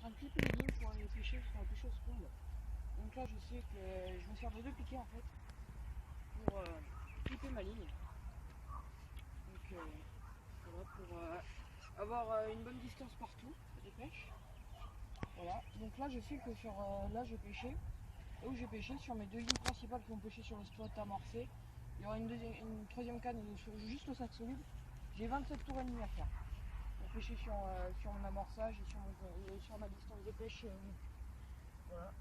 train de clipper les lignes pour aller pêcher, pour pêcher au spawn. Donc là je sais que je vais me servir de deux piquets en fait pour clipper ma ligne. Donc voilà, pour avoir une bonne distance partout de pêche. Voilà, donc là je sais que sur là j'ai pêché, et où j'ai pêché sur mes deux lignes principales qui ont pêché sur le spot amorcé. Il y aura une troisième canne juste au sac solide. J'ai 27 tours et demi à faire pour pêcher sur mon amorçage et sur ma distance de pêche. Voilà.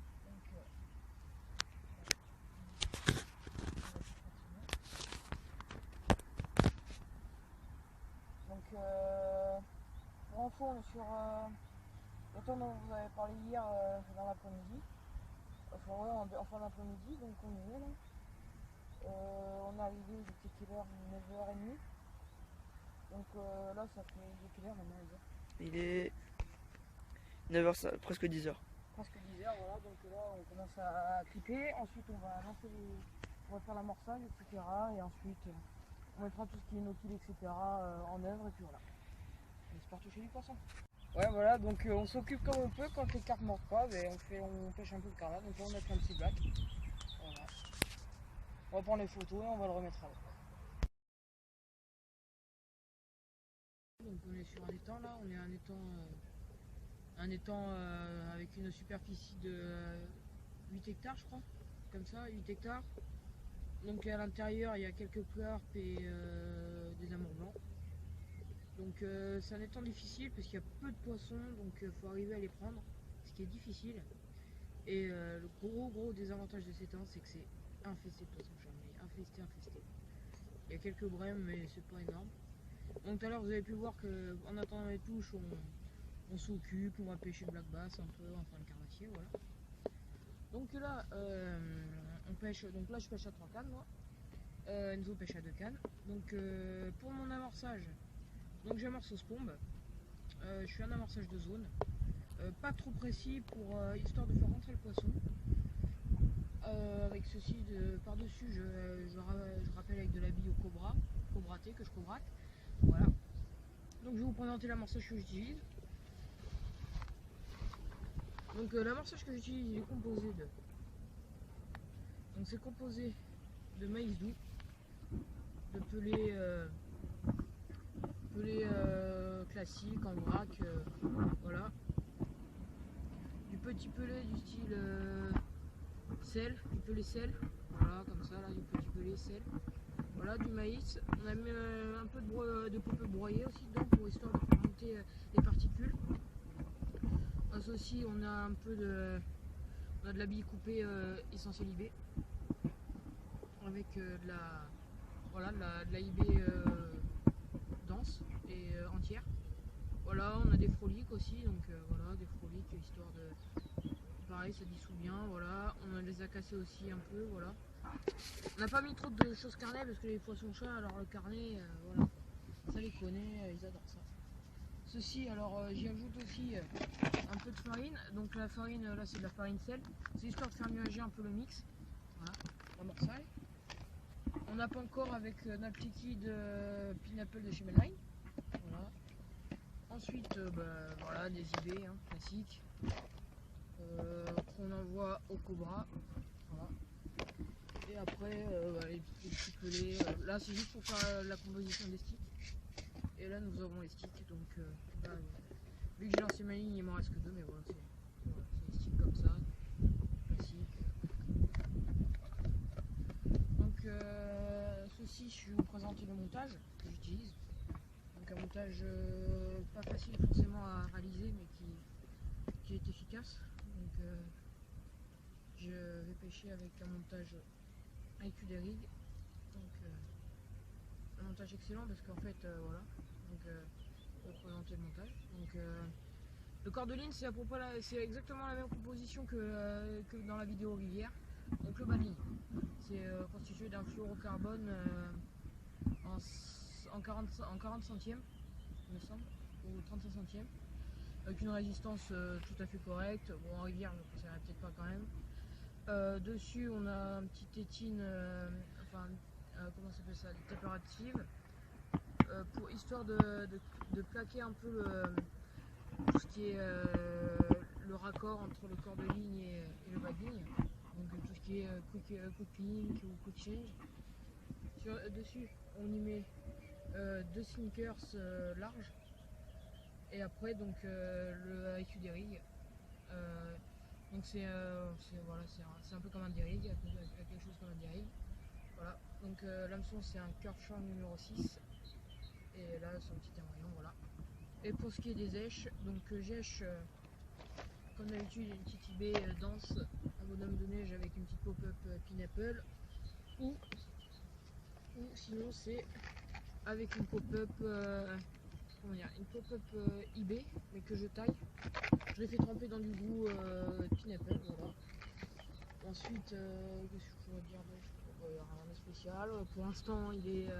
Donc pour info, on est sur le temps dont vous avez parlé hier dans l'après-midi. Enfin, ouais, en fin d'après-midi, donc on y est là. On est arrivé, il était quelle heure? 9h30. Donc là, ça fait quelle heure maintenant? Il est 9h, presque 10h. Presque 10h, voilà. Donc là, on commence à clipper. Ensuite, on va lancer on va faire l'amorçage, etc. Et ensuite, on mettra tout ce qui est nautile, etc. En œuvre. Et puis voilà. On espère toucher du poisson. Ouais, voilà. Donc on s'occupe comme on peut. Quand les carpes ne mordent pas, ben, on pêche un peu le carnat. Donc là, on a fait un petit black. Voilà. On va prendre les photos et on va le remettre à l'eau. Donc on est sur un étang là, on est un étang avec une superficie de 8 hectares je crois, comme ça, 8 hectares. Donc à l'intérieur il y a quelques carpes et des amours blancs. Donc c'est un étang difficile parce qu'il y a peu de poissons, donc il faut arriver à les prendre, ce qui est difficile. Et le gros désavantage de cet étang, c'est que c'est infesté de poissons charmés, infesté. Il y a quelques brèmes mais c'est pas énorme. Donc tout à l'heure vous avez pu voir qu'en attendant les touches on s'occupe, on va pêcher le black bass un peu, enfin le carnassier, voilà. Donc là on pêche, donc là je pêche à 3 cannes moi, Enzo pêche à 2 cannes. Donc pour mon amorçage, donc j'amorce au spombe, je fais un amorçage de zone, pas trop précis pour histoire de faire rentrer le poisson. Avec ceci par dessus je rappelle avec de la bille au cobraté que je cobrate. Voilà. Donc je vais vous présenter l'amorçage que j'utilise. Donc l'amorçage que j'utilise il est composé de. Donc c'est composé de maïs doux, de pelé classique en vrac, voilà. Du petit pelé du style sel, du pelé sel, voilà comme ça là, du petit pelé sel. Voilà, du maïs, on a mis un peu de pulpe broyée aussi dedans pour histoire de faire monter les particules. Aussi on a un peu de la bille coupée essentiel IB avec de la IB dense et entière. Voilà, on a des froliques aussi, donc voilà, des froliques histoire de pareil, ça dissout bien. Voilà, on les a cassés aussi un peu. Voilà, on n'a pas mis trop de choses carnet parce que les poissons chats, alors le carnet, voilà, ça les connaît, ils adorent ça. Ceci, alors j'y ajoute aussi un peu de farine. Donc la farine, là c'est de la farine sel. C'est histoire de faire nuager un peu le mix. Voilà, l'amorçage. On nappe encore avec nappe liquide Pineapple de chez Melline. Voilà. Ensuite, voilà, des IB hein, classiques. Qu'on envoie au cobra. Voilà. Et après, les petits pelés. Là c'est juste pour faire la composition des sticks. Et là nous avons les sticks. Donc là, vu que j'ai lancé ma ligne, il m'en reste que 2, mais voilà, c'est des sticks comme ça, classique. Donc ceci, je vais vous présenter le montage que j'utilise. Donc un montage pas facile forcément à réaliser, mais qui est efficace. Donc je vais pêcher avec un montage IQ des rigs. Donc un montage excellent parce qu'en fait, voilà. Donc je vais présenter le montage. Donc le corps de ligne, c'est exactement la même composition que dans la vidéo rivière. Donc le bas de ligne, c'est constitué d'un fluorocarbone en 40 centièmes, il me semble, ou 35 centièmes, avec une résistance tout à fait correcte. Bon, en rivière, je ne conseillerais peut-être pas quand même. Dessus, on a un petit tétine, comment ça s'appelle ça, des téparatives, pour histoire de plaquer un peu tout ce qui est le raccord entre le corps de ligne et le bas de ligne. Donc tout ce qui est quick link ou quick change. Dessus, on y met 2 sneakers larges. Et après, donc le IQ des rigs. Donc voilà, c'est un peu comme un D-rig, quelque chose comme un D-rig. Voilà, donc l'hameçon c'est un Kershaw numéro 6. Et là c'est un petit émoillon, voilà. Et pour ce qui est des èches, donc j'èche comme d'habitude une petite IB dense, un bonhomme de neige avec une petite pop-up Pineapple. Ou sinon c'est avec une pop-up une pop-up IB, mais que je taille. Je l'ai fait tremper dans du goût Pineapple, voilà. Ensuite, qu'est-ce que je pourrais dire d'autre? Il n'y a rien de spécial. Pour l'instant, il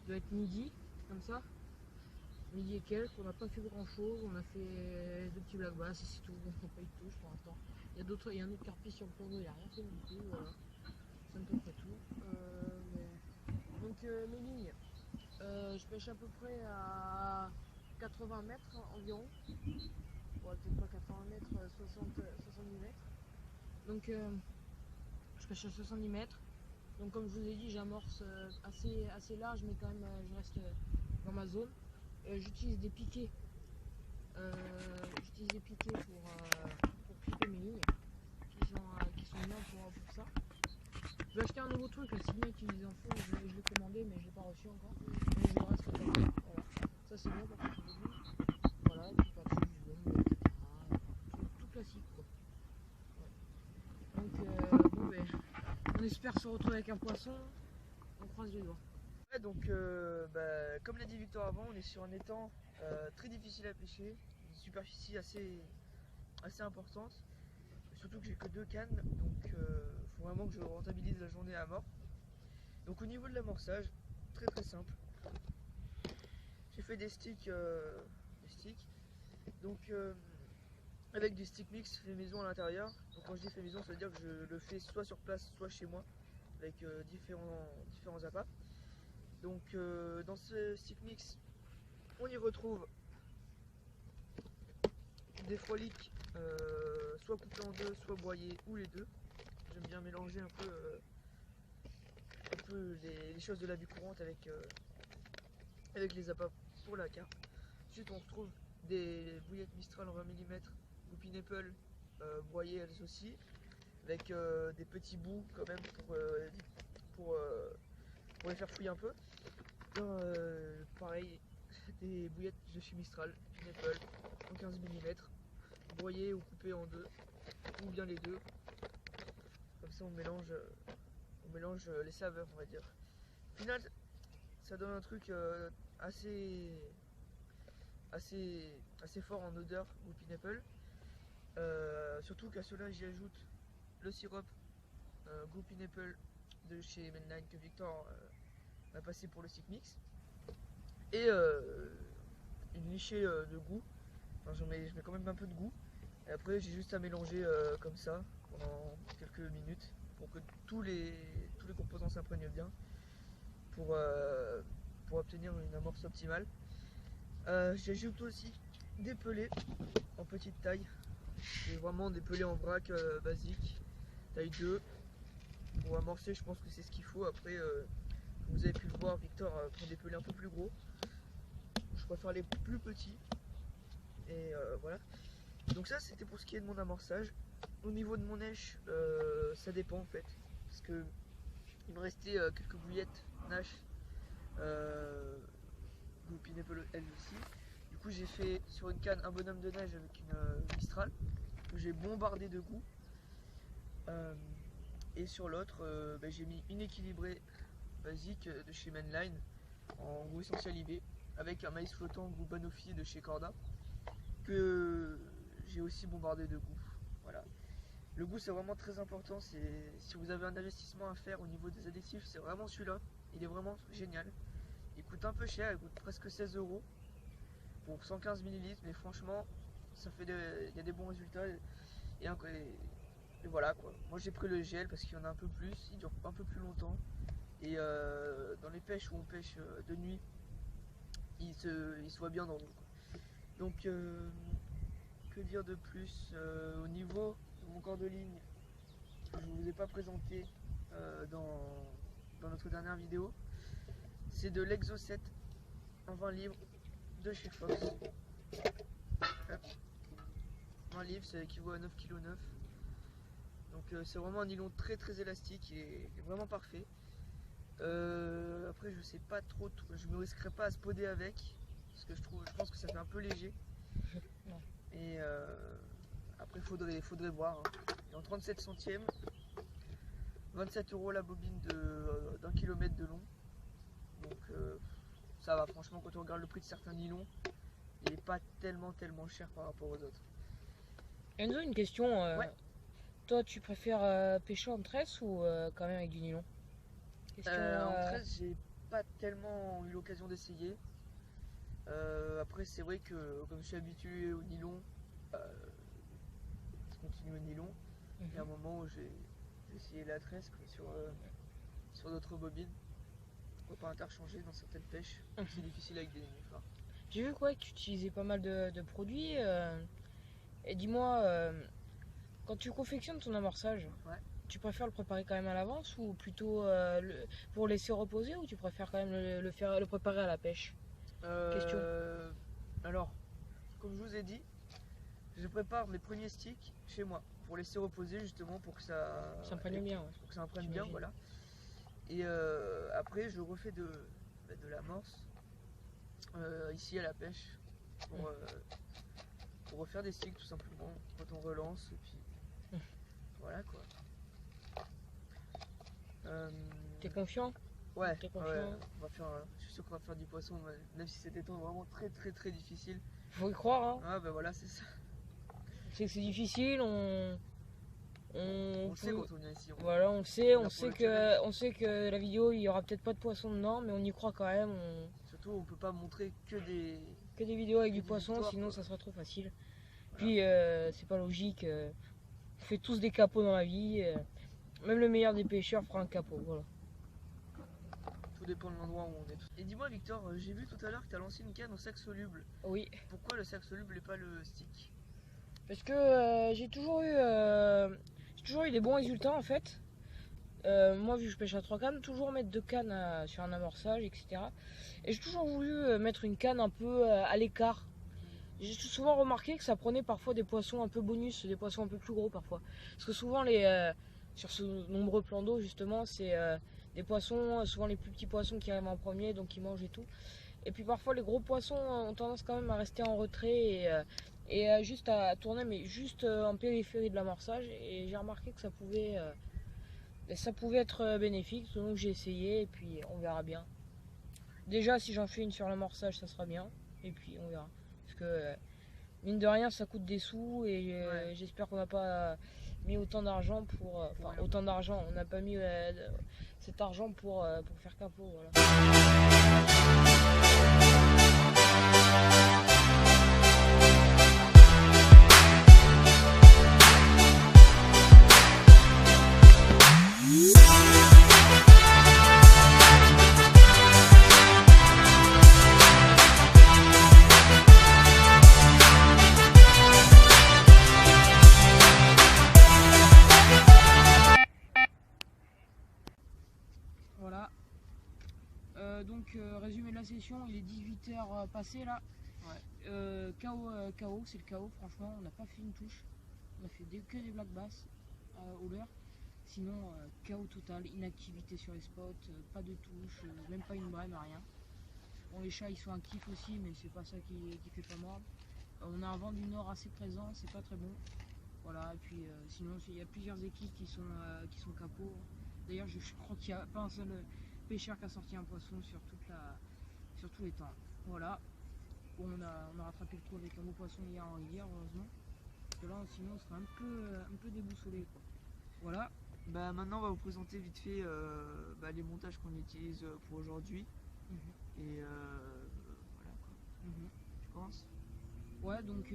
doit être midi, comme ça. Midi et quelques. On n'a pas fait grand chose. On a fait 2 petits black bass et c'est tout. On n'a pas eu de touche pour l'instant. Il y a un autre carpi sur le plan d'eau, il n'y a rien fait du tout. Voilà. C'est à peu près tout. Donc, mes lignes. Je pêche à peu près à 80 mètres environ. Bon, peut-être pas 80 mètres, 70 mètres. Donc je pêche à 70 mètres. Donc comme je vous ai dit, j'amorce assez large, mais quand même je reste dans ma zone. J'utilise des piquets. Pour clipper mes lignes, qui sont bien pour ça. Je vais acheter un nouveau truc, si bien qu'ils en font, je l'ai commandé, mais je l'ai pas reçu encore. Mais je reste comme ça. Voilà. Ça c'est bien pour clipper les lignes. Voilà, et puis par-dessus du gomme, etc. Tout classique quoi. Ouais. Donc bon ben, on espère se retrouver avec un poisson. On croise les doigts. Ouais, donc comme l'a dit Victor avant, on est sur un étang très difficile à pêcher, une superficie assez importante. Surtout que j'ai que 2 cannes, donc faut vraiment que je rentabilise la journée à mort. Donc au niveau de l'amorçage, très simple. J'ai fait des sticks, donc avec des sticks mix fait maison à l'intérieur. Donc quand je dis fait maison, ça veut dire que je le fais soit sur place, soit chez moi, avec différents appâts. Donc dans ce stick mix, on y retrouve des froliques, soit coupés en deux, soit broyés, ou les deux. J'aime bien mélanger un peu les choses de la vie courante avec les appâts pour la carpe. Ensuite on retrouve des bouillettes Mistral en 20 mm ou Pineapple broyées elles aussi, avec des petits bouts quand même pour les faire fouiller un peu. Pareil, des bouillettes de chez Mistral, Pineapple en 15 mm, broyées ou coupées en deux, ou bien les deux. Comme ça on mélange les saveurs, on va dire. Au final, ça donne un truc assez fort en odeur ou Pineapple. Surtout qu'à cela j'y ajoute le sirop goût Pineapple de chez Mainline que Victor m'a passé pour le stick mix, et une lichée de goût. Enfin, je mets quand même un peu de goût, et après j'ai juste à mélanger comme ça pendant quelques minutes pour que tous les composants s'imprègnent bien pour obtenir une amorce optimale. J'ajoute aussi des pelés en petite taille, et vraiment des pelés en vrac basique, taille 2. Pour amorcer, je pense que c'est ce qu'il faut. Après, comme vous avez pu le voir, Victor prend des pelés un peu plus gros. Je préfère les plus petits. Et voilà. Donc ça, c'était pour ce qui est de mon amorçage. Au niveau de mon èche, ça dépend en fait. Parce que il me restait quelques bouillettes Nash, goût Pineapple elles aussi. Du coup, j'ai fait sur une canne un bonhomme de neige avec une Mistral que j'ai bombardé de goût. Et sur l'autre, j'ai mis une équilibrée basique de chez Mainline en goût essentiel IB avec un maïs flottant goût Banoffee de chez Corda que j'ai aussi bombardé de goût. Voilà. Le goût c'est vraiment très important. Si vous avez un investissement à faire au niveau des additifs, c'est vraiment celui-là. Il est vraiment génial. Il coûte un peu cher, il coûte presque 16 € pour 115 ml, mais franchement, il y a des bons résultats. Et voilà quoi. Moi j'ai pris le gel parce qu'il y en a un peu plus, il dure un peu plus longtemps. Et dans les pêches où on pêche de nuit, il se voit bien dans l'eau. Donc que que dire de plus au niveau de mon corps de ligne que je ne vous ai pas présenté dans notre dernière vidéo. C'est de l'Exo 7 en 20 livres de chez Fox. Hop. 20 livres, ça équivaut à 9,9 kg. Donc c'est vraiment un nylon très élastique et vraiment parfait. Après je sais pas trop, je me risquerai pas à spoder avec parce que je pense que ça fait un peu léger. Et après faudrait voir. Hein. Et en 37 centièmes, 27 € la bobine d'1 km de long. Donc ça va, franchement, quand on regarde le prix de certains nylons, il est pas tellement cher par rapport aux autres. Enzo, une question. Ouais. Toi, tu préfères pêcher en tresse ou quand même avec du nylon? En tresse, j'ai pas tellement eu l'occasion d'essayer. Après, c'est vrai que comme je suis habitué au nylon, je continue au nylon. Il y a un moment où j'ai essayé la tresse quoi, sur d'autres bobines. Pourquoi pas interchanger dans certaines pêches? C'est difficile avec des nénuphars. J'ai vu que tu utilisais pas mal de produits. Et dis-moi, quand tu confectionnes ton amorçage, tu préfères le préparer quand même à l'avance ou plutôt pour laisser reposer, ou tu préfères quand même le préparer à la pêche? Question. Alors, comme je vous ai dit, je prépare mes premiers sticks chez moi pour laisser reposer justement pour que ça imprègne bien. Ouais. Pour que ça imprègne bien, voilà. Et après, je refais de l'amorce ici à la pêche pour refaire des sticks tout simplement quand on relance et puis voilà quoi. T'es confiant? Ouais, T'es confiant? on va faire, je suis sûr qu'on va faire du poisson, même si c'est des temps vraiment très difficiles. Faut y croire, hein. Ah ben voilà, c'est ça. C'est que c'est difficile, on sait quand on vient ici. Voilà, on sait que la vidéo, il y aura peut-être pas de poisson dedans, mais on y croit quand même. Surtout, on peut pas montrer que des vidéos avec du poisson, victoires, sinon quoi. ça serait trop facile. Voilà. Puis c'est pas logique. On fait tous des capots dans la vie. Même le meilleur des pêcheurs fera un capot. Voilà. Tout dépend de l'endroit où on est. Et dis-moi, Victor, j'ai vu tout à l'heure que tu as lancé une canne au sac soluble. Oui. Pourquoi le sac soluble et pas le stick? Parce que j'ai toujours eu des bons résultats en fait. Moi, vu que je pêche à 3 cannes, toujours mettre 2 cannes sur un amorçage, etc. Et j'ai toujours voulu mettre une canne un peu à l'écart. J'ai souvent remarqué que ça prenait parfois des poissons un peu bonus, des poissons un peu plus gros parfois. Parce que souvent, sur ce nombreux plans d'eau, justement, c'est des poissons, souvent les plus petits poissons qui arrivent en premier, donc qui mangent et tout. Et puis parfois, les gros poissons ont tendance quand même à rester en retrait et juste à tourner, mais juste en périphérie de l'amorçage. Et j'ai remarqué que ça pouvait être bénéfique, donc j'ai essayé et puis on verra bien. Déjà, si j'en fais une sur l'amorçage, ça sera bien, et puis on verra. Parce que mine de rien, ça coûte des sous et j'espère qu'on n'a pas mis autant d'argent pour. Autant d'argent, on n'a pas mis cet argent pour faire capot. Voilà. Donc résumé de la session, il est 18h passé là. KO, c'est le KO, franchement on n'a pas fait une touche. On a fait que des black bass au leurre. Sinon KO total, inactivité sur les spots, pas de touche, même pas une brème, rien. Bon, les chats ils sont actifs aussi, mais c'est pas ça qui fait pas mordre. On a un vent du nord assez présent, c'est pas très bon. Voilà, et puis sinon il y a plusieurs équipes qui sont capot. D'ailleurs je crois qu'il n'y a pas un seul pêcheur qui a sorti un poisson sur tous les temps. Voilà. Bon, on a rattrapé le trou avec un beau poisson hier en rivière, heureusement. Parce que là sinon on serait un peu déboussolé quoi. Voilà. Bah maintenant on va vous présenter vite fait les montages qu'on utilise pour aujourd'hui. Et voilà quoi. Tu penses? Ouais, donc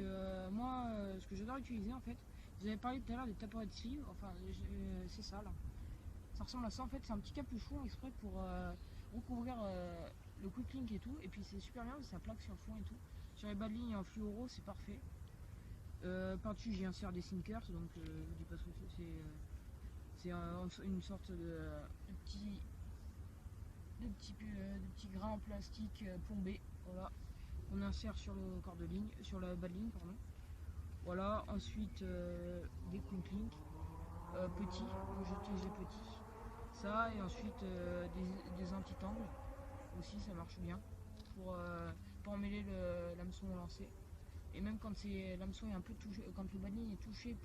moi ce que j'adore utiliser en fait, vous avez parlé tout à l'heure des taperettes sleeve, enfin c'est ça là. Ça ressemble à ça en fait, c'est un petit capuchon exprès pour recouvrir le quick link et tout, et puis c'est super bien, ça plaque sur le fond et tout. Sur les bas de ligne en fluoro, c'est parfait. Par-dessus j'ai inséré des sinkers, donc je vous dis pas ce que c'est une sorte de petits grains en plastique plombés, voilà, qu'on insère sur le corps de ligne, sur la bas de ligne, pardon. Voilà, ensuite des quick petits, donc j'utilise les petits, ça, et ensuite des anti-tangles aussi, ça marche bien pour emmêler l'hameçon au lancer. Et même quand l'hameçon est un peu touché, quand le bas de ligne est touché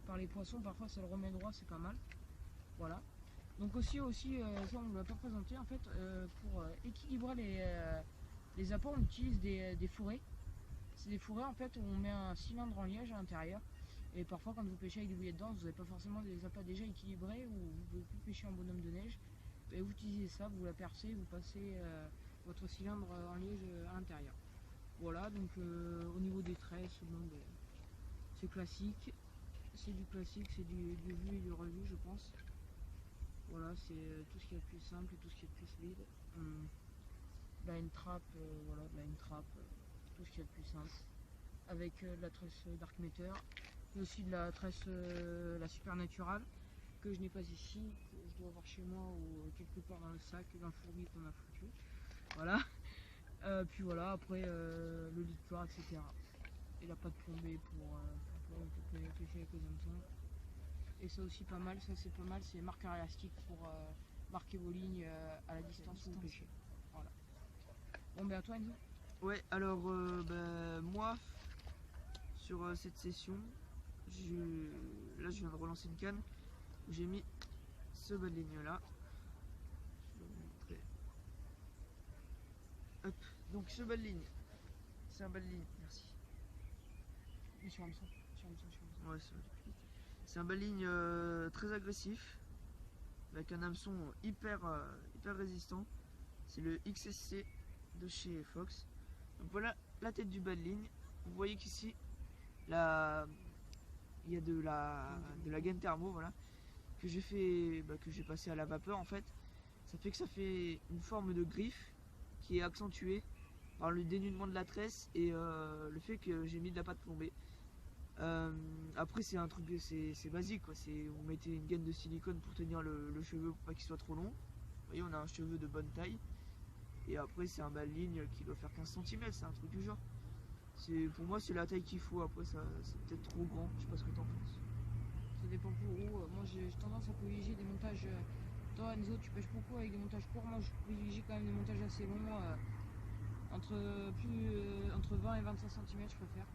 par les poissons, parfois ça le remet droit, c'est pas mal. Voilà. Donc aussi ça on ne l'a pas présenté en fait, pour équilibrer les apports, on utilise des fourrés. C'est des fourrés en fait où on met un cylindre en liège à l'intérieur. Et parfois quand vous pêchez avec des boulettes de danse, vous n'avez pas forcément des appâts déjà équilibrés ou vous ne pouvez plus pêcher en bonhomme de neige. Et vous utilisez ça, vous la percez, vous passez votre cylindre en liège à l'intérieur. Voilà, donc au niveau des tresses, bon, c'est classique, c'est du classique, c'est du vu et du revu je pense. Voilà, c'est tout ce qui est le plus simple et tout ce qui est le plus solide. Là une trappe, voilà, là une trappe, tout ce qui est le plus simple. Avec de la tresse Dark Meter, et aussi de la tresse la Supernatural, que je n'ai pas ici, que je dois avoir chez moi ou quelque part dans le sac, dans le fourbi qu'on a foutu. Voilà. Puis voilà, après le lit de plat, etc. Et la pâte plombée pour pêcher avec les hameçons. Et ça aussi pas mal, ça c'est pas mal, c'est marqueur élastique pour marquer vos lignes à la distance où vous pêchez. Voilà. Bon ben à toi Enzo. Ouais, alors moi sur cette session, là je viens de relancer une canne où j'ai mis ce bas de ligne là. Je vais vous montrer. Hop, donc ce bas de ligne, c'est un bas de ligne, merci. Et sur hameçon. Ouais, c'est un bas de ligne très agressif, avec un hameçon hyper résistant. C'est le XSC de chez Fox. Donc voilà la tête du bas de ligne. Vous voyez qu'ici il y a de la gaine thermo, voilà, que j'ai passé à la vapeur en fait. Ça fait que ça fait une forme de griffe qui est accentuée par le dénudement de la tresse et le fait que j'ai mis de la pâte plombée. Après c'est un truc, c'est basique quoi. Vous mettez une gaine de silicone pour tenir le cheveu pour pas qu'il soit trop long. Vous voyez, on a un cheveu de bonne taille. Et après c'est un bas de ligne qui doit faire 15 cm, c'est un truc du genre. Pour moi c'est la taille qu'il faut, après ça c'est peut-être trop grand, je sais pas ce que t'en penses. Ça dépend pour où. Moi j'ai tendance à privilégier des montages. Toi Enzo tu pêches beaucoup avec des montages courts, moi je privilégie quand même des montages assez longs, entre 20 et 25 cm je préfère.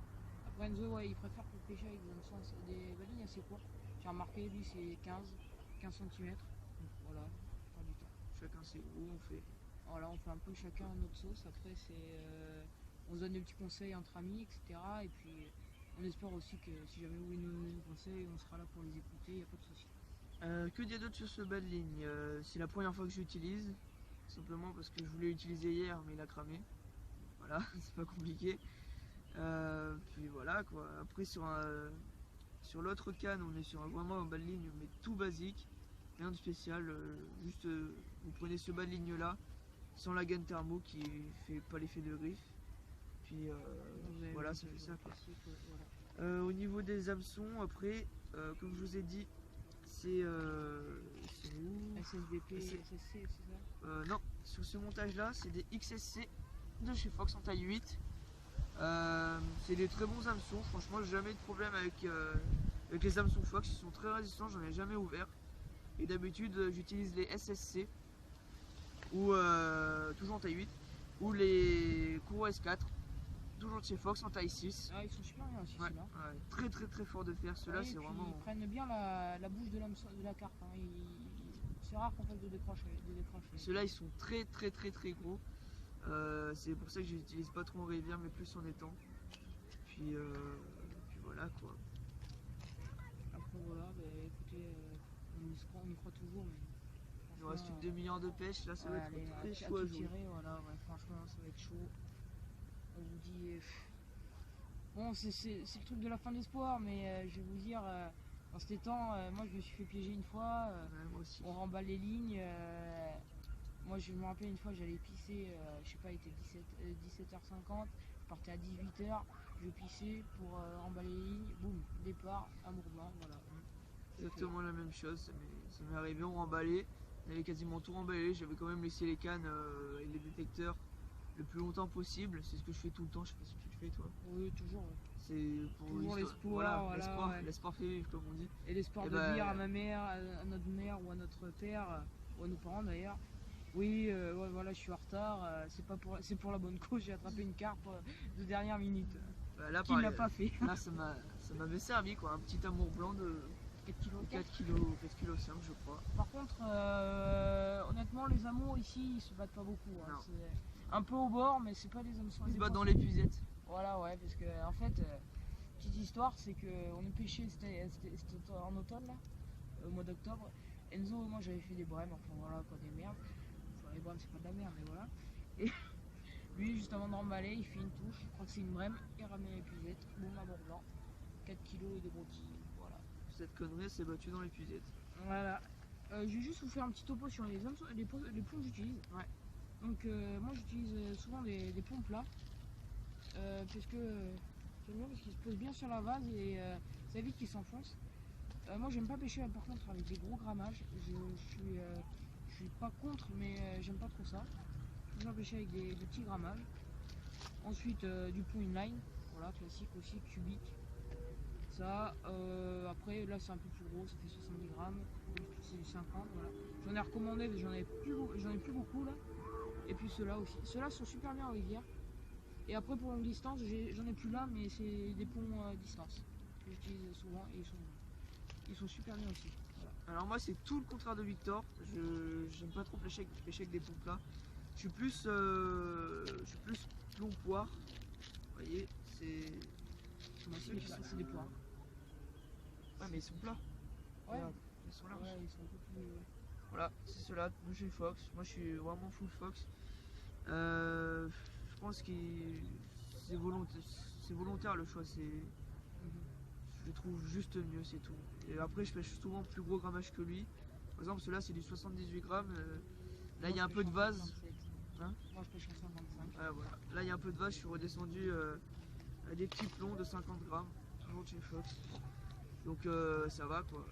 Après Enzo ouais, il préfère pour pêcher avec des bas de ligne assez courts. J'ai remarqué lui c'est 15 cm. Donc voilà, pas du temps. Chacun sait où on fait. Voilà, on fait un peu chacun notre sauce. Après, on se donne des petits conseils entre amis, etc. Et puis, on espère aussi que si jamais vous voulez nous donner des conseils, on sera là pour les écouter, il n'y a pas de souci. Que dire d'autre sur ce bas de ligne? C'est la première fois que j'utilise, simplement parce que je voulais l'utiliser hier, mais il a cramé. Voilà, c'est pas compliqué. Puis voilà quoi. Après, sur l'autre canne, on est sur vraiment un bas de ligne, mais tout basique, rien de spécial. Juste, vous prenez ce bas de ligne là, sans la gaine thermo qui fait pas l'effet de griffe. Puis voilà, ça fait ça quoi. Voilà. Au niveau des hameçons, après, comme je vous ai dit, c'est où? SSBP, SSC, c'est ça? Non, sur ce montage là, c'est des XSC de chez Fox en taille 8. C'est des très bons hameçons, franchement j'ai jamais eu de problème avec les hameçons Fox, ils sont très résistants, j'en ai jamais ouvert. Et d'habitude j'utilise les SSC ou toujours en taille 8 ou les Kuro S4 toujours de chez Fox en taille 6. Ah ils sont super bien aussi Ouais, ceux-là. ouais, très fort de fer, ceux-là c'est vraiment... Ils prennent bien la bouche de la carte, hein. C'est rare qu'on fasse de décroche. Ceux-là ils sont très gros. C'est pour ça que je les utilise pas trop en rivière mais plus en étang. Puis voilà quoi. Après voilà, bah, écoutez, on y croit toujours. Mais il nous reste une demi-heure de pêche, là ça va être très chaud à jouer. Voilà, ouais, franchement ça va être chaud. On vous dit... Bon c'est le truc de la fin de l'espoir, mais je vais vous dire, en cet étang, moi je me suis fait piéger une fois, Ouais, moi aussi. on remballe les lignes. Moi je me rappelle une fois j'allais pisser, je sais pas, il était 17h50, je partais à 18h, je pissais pour emballer les lignes, boum, départ, amour blanc, voilà. Exactement la même chose, ça m'est arrivé, on remballait, on avait quasiment tout remballé, j'avais quand même laissé les cannes et les détecteurs le plus longtemps possible, c'est ce que je fais tout le temps, je sais pas si tu le fais toi. Oui, toujours. Ouais. C'est pour Toujours l'espoir, l'espoir, ouais. l'espoir fait vivre comme on dit. Et l'espoir Et de bah, dire à ma mère, à notre mère ou à notre père, ou à nos parents d'ailleurs, oui, ouais, voilà, je suis en retard, c'est pour la bonne cause, j'ai attrapé une carpe de dernière minute. Bah, là, Qui ne l'a pas fait. Là, ça m'avait servi, quoi, un petit amour blanc de 4 kg 5 je crois. Par contre, honnêtement, les amours ici, ils se battent pas beaucoup. Hein. C'est un peu au bord, mais c'est pas des hameçons. Ils se battent dans l'épuisette. Voilà, ouais, parce que en fait, petite histoire, c'est qu'on est pêché, c'était en automne, là, au mois d'octobre. Enzo, moi j'avais fait des brèmes, enfin voilà, quoi, des merdes. Enfin, les brèmes, c'est pas de la merde, mais voilà. Et lui, juste avant de remballer, il fait une touche, je crois que c'est une brème, il ramène l'épuisette, bon, amour blanc, 4 kilos et des broquilles, voilà. Cette connerie s'est battue dans l'épuisette. Voilà. Je vais juste vous faire un petit topo sur les pompes que j'utilise. Ouais. Donc moi j'utilise souvent des pompes là. Parce que j'aime bien parce qu'ils se posent bien sur la vase et ça évite qu'ils s'enfoncent. Moi j'aime pas pêcher par contre avec des gros grammages. Je suis pas contre mais j'aime pas trop ça. Je préfère pêcher avec des petits grammages. Ensuite du pont inline, voilà, classique aussi, cubique. Ça, après là c'est un peu plus gros, ça fait 70 grammes, c'est du 50, voilà. J'en ai recommandé mais j'en ai plus beaucoup là. Et puis ceux-là aussi. Ceux-là sont super bien en rivière. Et après pour longue distance, j'en ai plus là mais c'est des ponts distance que j'utilise souvent et ils sont super bien aussi. Voilà. Alors moi c'est tout le contraire de Victor, j'aime pas trop pêcher avec des pompes là. Je suis plus plomb-poire. Vous voyez, C'est des poires. Ouais mais ils sont plats. Ouais. Regarde, ils sont larges. Ouais, ils sont un peu plus. Voilà, c'est ceux-là, moi je suis Fox, moi je suis vraiment full Fox. Je pense que c'est volontaire le choix, je le trouve juste mieux, c'est tout. Et après je pêche souvent plus gros grammage que lui. Par exemple celui-là c'est du 78 grammes, là il y a un peu de vase. Hein, moi je pêche en 55. Voilà. Là il y a un peu de vase, je suis redescendu à des petits plombs de 50 grammes, toujours de chez Fox. Donc ça va quoi.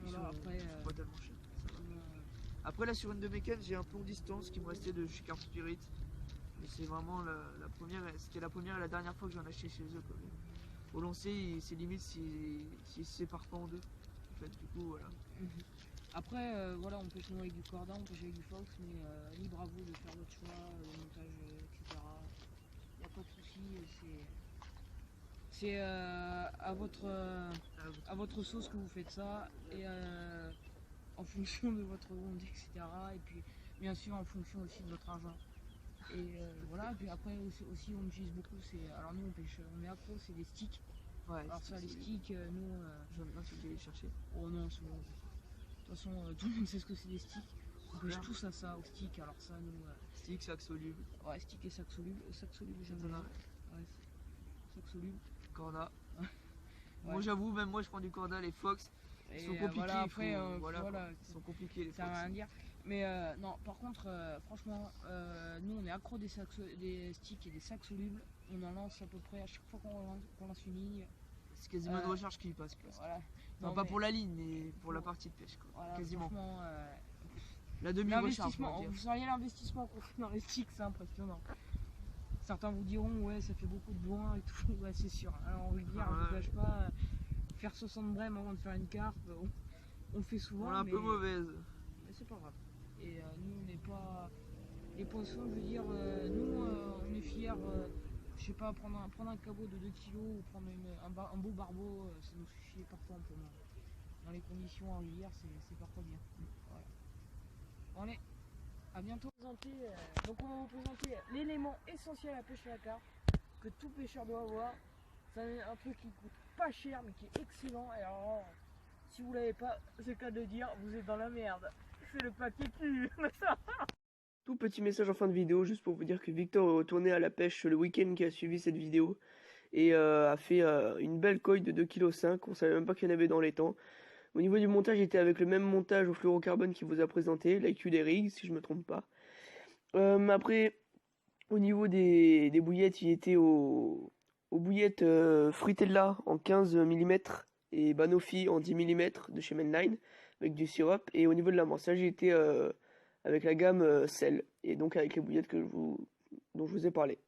Voilà, après, ils sont pas tellement chers. Après là sur une de mes cannes j'ai un plomb distance qui me restait de chez Carp Spirit. Mais c'est vraiment la première, c'était la première et la dernière fois que j'en achetais chez eux. Quoi. Au lancer c'est limite s'ils se séparent pas en deux. En fait, du coup voilà. Après voilà, on pêche avec du cordon, on pêche avec du Fox, mais libre à vous de faire votre choix, le montage, etc. Il n'y a pas de souci, c'est à votre sauce que vous faites ça et en fonction de votre volonté, etc. Et puis bien sûr en fonction aussi de votre argent. Et voilà, et puis après aussi on utilise beaucoup, alors nous on pêche, on est accro, c'est des sticks. Ouais, alors ça les sticks, nous... J'en ai un si vous voulez les chercher. Oh non, c'est bon. De toute façon tout le monde sait ce que c'est des sticks. On pêche tous à ça, aux sticks, alors ça nous... Stick, sac soluble. Ouais, stick et sac soluble, j'aime bien. Ouais, sac soluble. Corda. Ouais. Moi j'avoue, même moi je prends du corda, les Fox. Ils sont compliqués, voilà, après, ils sont compliqués les ça Fox. veut rien dire. Mais non, par contre, franchement, nous on est accro des sticks et des sacs solubles. On en lance à peu près à chaque fois qu'on lance une ligne. C'est quasiment une recharge qui y passe. Voilà. Non, pas pour la ligne, mais pour la partie de pêche. Quoi. Voilà, quasiment. La demi-recharge. Vous seriez l'investissement qu'on fait dans les sticks, c'est impressionnant. Certains vous diront, ouais, ça fait beaucoup de loin et tout. Ouais, c'est sûr. Alors on veut dire, on ne cache pas. Faire 60 brèmes avant de faire une carpe, on le fait souvent. On est un peu mauvaise. Mais c'est pas grave. Et nous, on n'est pas. Les poissons, je veux dire, nous, on est fiers. Je sais pas, prendre un cabot de 2 kg ou prendre un beau barbeau, ça nous suffit parfois un peu moins. Dans les conditions en rivière, c'est parfois bien. Voilà. Bon, allez, à bientôt. Donc, on va vous présenter l'élément essentiel à pêcher la carpe que tout pêcheur doit avoir. C'est un truc qui coûte pas cher mais qui est excellent. Et alors, si vous l'avez pas, c'est le cas de dire, vous êtes dans la merde. C'est le paquet cul. Tout petit message en fin de vidéo, juste pour vous dire que Victor est retourné à la pêche le week-end qui a suivi cette vidéo et a fait une belle coille de 2,5 kg. On savait même pas qu'il y en avait dans les temps. Au niveau du montage, il était avec le même montage au fluorocarbone qu'il vous a présenté, l'IQ des rigs, si je me trompe pas. Après, au niveau des bouillettes, il était au aux bouillettes Fruitella en 15 mm et Banoffee en 10 mm de chez Mainline avec du sirop. Et au niveau de l'amorçage, j'ai été avec la gamme sel et donc avec les bouillettes dont je vous ai parlé.